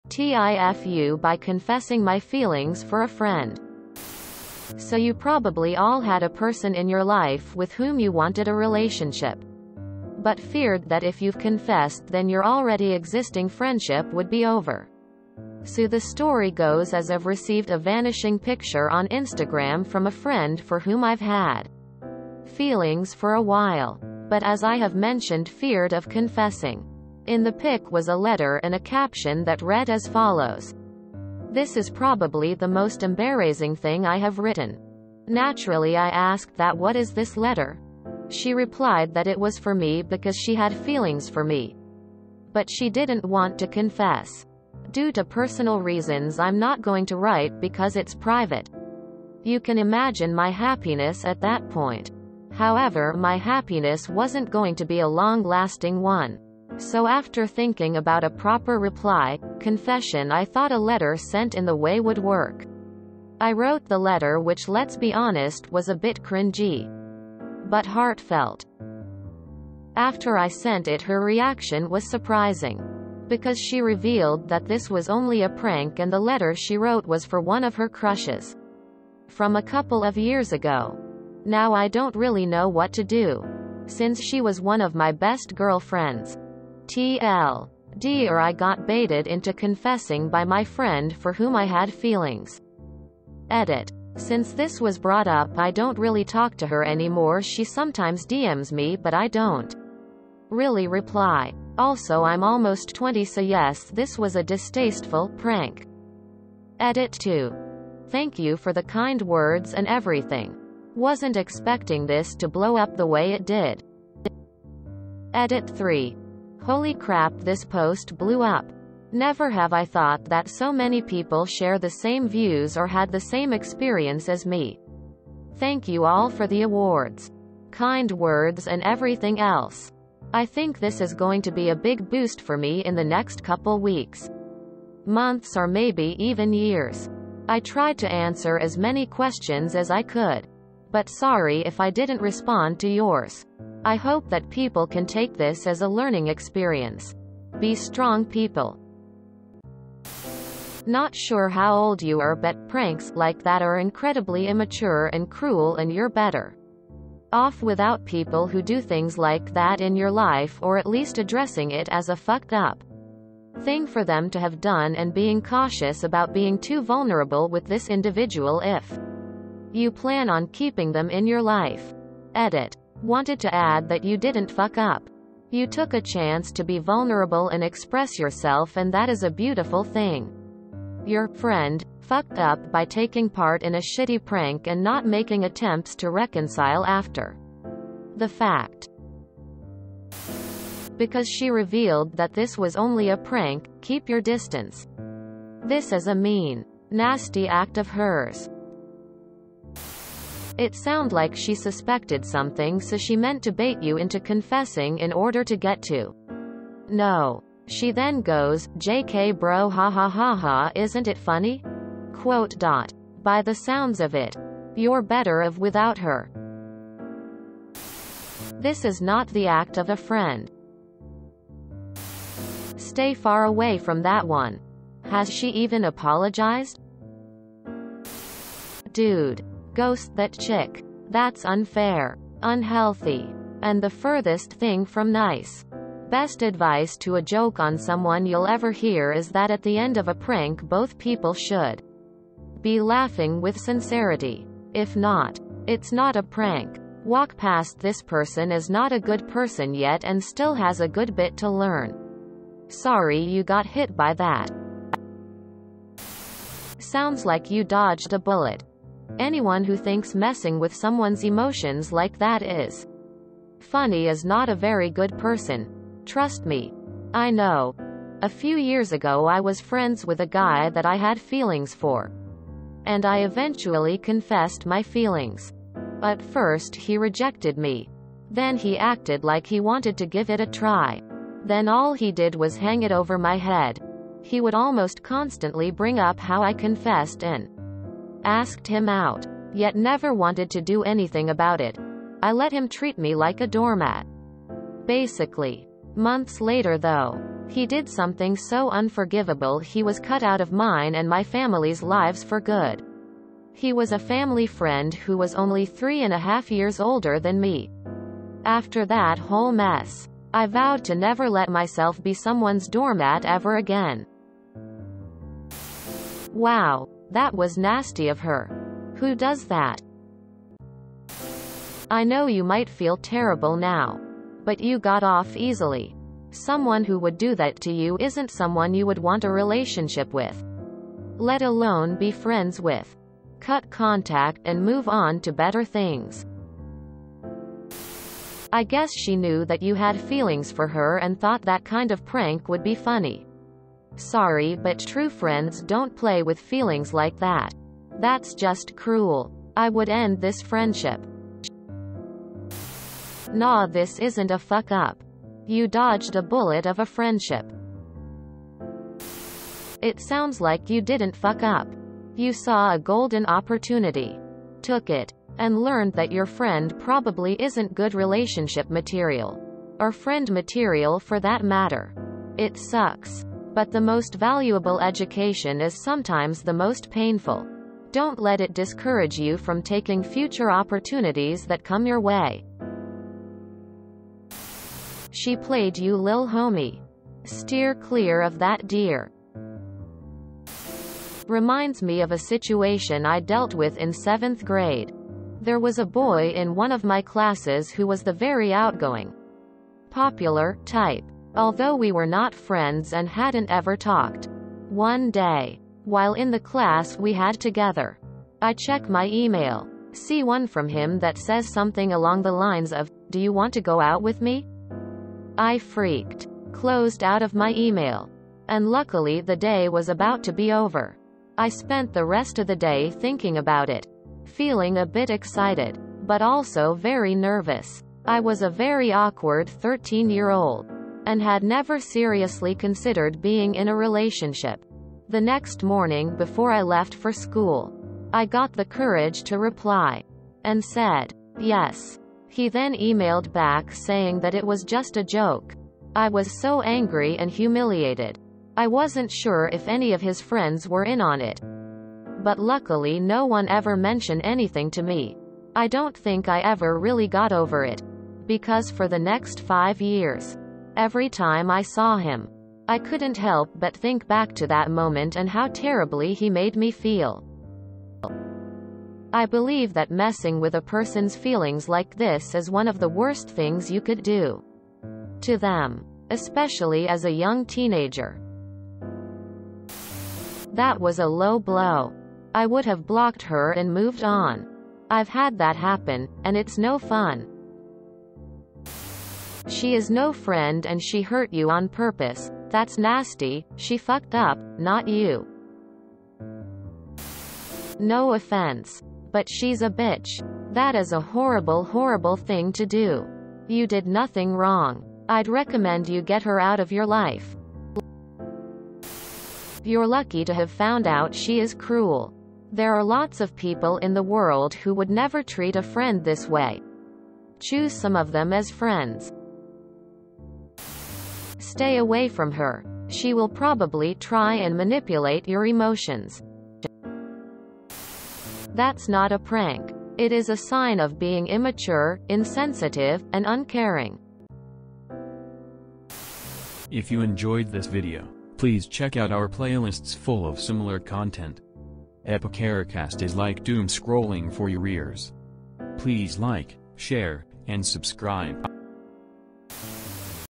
TIFU by confessing my feelings for a friend. So you probably all had a person in your life with whom you wanted a relationship, but feared that if you've confessed then your already existing friendship would be over. So the story goes as I've received a vanishing picture on Instagram from a friend for whom I've had feelings for a while, but as I have mentioned, feared of confessing. In the pic was a letter and a caption that read as follows: "This is probably the most embarrassing thing I have written." Naturally I asked that what is this letter? She replied that it was for me because she had feelings for me, but she didn't want to confess. Due to personal reasons I'm not going to write because it's private. You can imagine my happiness at that point. However, my happiness wasn't going to be a long-lasting one. So after thinking about a proper confession, I thought a letter sent in the way would work. I wrote the letter, which, let's be honest, was a bit cringy, but heartfelt. After I sent it, her reaction was surprising, because she revealed that this was only a prank and the letter she wrote was for one of her crushes from a couple of years ago. Now I don't really know what to do, since she was one of my best girlfriends. TLD, or I got baited into confessing by my friend for whom I had feelings. Edit. Since this was brought up, I don't really talk to her anymore. She sometimes DMs me, but I don't really reply. Also, I'm almost 20, so yes, this was a distasteful prank. Edit 2. Thank you for the kind words and everything. Wasn't expecting this to blow up the way it did. Edit 3. Holy crap, this post blew up. Never have I thought that so many people share the same views or had the same experience as me. Thank you all for the awards, kind words and everything else. I think this is going to be a big boost for me in the next couple weeks, months, or maybe even years. I tried to answer as many questions as I could, but sorry if I didn't respond to yours. I hope that people can take this as a learning experience. Be strong, people. Not sure how old you are, but pranks like that are incredibly immature and cruel, and you're better off without people who do things like that in your life, or at least addressing it as a fucked up thing for them to have done, and being cautious about being too vulnerable with this individual if you plan on keeping them in your life. Edit. Wanted to add that you didn't fuck up. You took a chance to be vulnerable and express yourself, and that is a beautiful thing. Your friend fucked up by taking part in a shitty prank and not making attempts to reconcile after the fact. Because she revealed that this was only a prank, keep your distance. This is a mean, nasty act of hers. It sounds like she suspected something, so she meant to bait you into confessing in order to get to know. She then goes, "JK bro, ha ha ha ha, isn't it funny?" Quote. By the sounds of it, you're better off without her. This is not the act of a friend. Stay far away from that one. Has she even apologized? Dude. Ghost that chick. That's unfair, unhealthy, and the furthest thing from nice. Best advice to a joke on someone you'll ever hear is that at the end of a prank both people should be laughing with sincerity. If not, it's not a prank. Walk past this person as not a good person yet and still has a good bit to learn. Sorry you got hit by that. Sounds like you dodged a bullet. Anyone who thinks messing with someone's emotions like that is funny is not a very good person. Trust me. I know. A few years ago I was friends with a guy that I had feelings for, and I eventually confessed my feelings. At first he rejected me. Then he acted like he wanted to give it a try. Then all he did was hang it over my head. He would almost constantly bring up how I confessed and asked him out, yet never wanted to do anything about it. I let him treat me like a doormat, basically. Months later though, He did something so unforgivable he was cut out of mine and my family's lives for good. He was a family friend who was only 3.5 years older than me. After that whole mess, I vowed to never let myself be someone's doormat ever again. Wow, that was nasty of her. Who does that? I know you might feel terrible now, but you got off easily. Someone who would do that to you isn't someone you would want a relationship with, let alone be friends with. Cut contact and move on to better things. I guess she knew that you had feelings for her and thought that kind of prank would be funny. Sorry, but true friends don't play with feelings like that. That's just cruel. I would end this friendship. Nah, this isn't a fuck up. You dodged a bullet of a friendship. It sounds like you didn't fuck up. You saw a golden opportunity, took it, and learned that your friend probably isn't good relationship material. Or friend material for that matter. It sucks. But the most valuable education is sometimes the most painful. Don't let it discourage you from taking future opportunities that come your way. She played you, lil homie. Steer clear of that, dear. Reminds me of a situation I dealt with in 7th grade. There was a boy in one of my classes who was the very outgoing, popular type. Although we were not friends and hadn't ever talked. One day, while in the class we had together, I check my email, see one from him that says something along the lines of, "Do you want to go out with me?" I freaked, closed out of my email, and luckily the day was about to be over. I spent the rest of the day thinking about it, feeling a bit excited, but also very nervous. I was a very awkward 13-year-old. And had never seriously considered being in a relationship. The next morning before I left for school, I got the courage to reply, and said, yes. He then emailed back saying that it was just a joke. I was so angry and humiliated. I wasn't sure if any of his friends were in on it. But luckily no one ever mentioned anything to me. I don't think I ever really got over it. Because for the next 5 years, every time I saw him, I couldn't help but think back to that moment and how terribly he made me feel. I believe that messing with a person's feelings like this is one of the worst things you could do to them, especially as a young teenager. That was a low blow. I would have blocked her and moved on. I've had that happen, and it's no fun. She is no friend and she hurt you on purpose. That's nasty. She fucked up, not you. No offense, but she's a bitch. That is a horrible, horrible thing to do. You did nothing wrong. I'd recommend you get her out of your life. You're lucky to have found out she is cruel. There are lots of people in the world who would never treat a friend this way. Choose some of them as friends. Stay away from her. She will probably try and manipulate your emotions. That's not a prank. It is a sign of being immature, insensitive, and uncaring. If you enjoyed this video, please check out our playlists full of similar content. Epicaricast is like doom scrolling for your ears. Please like, share, and subscribe.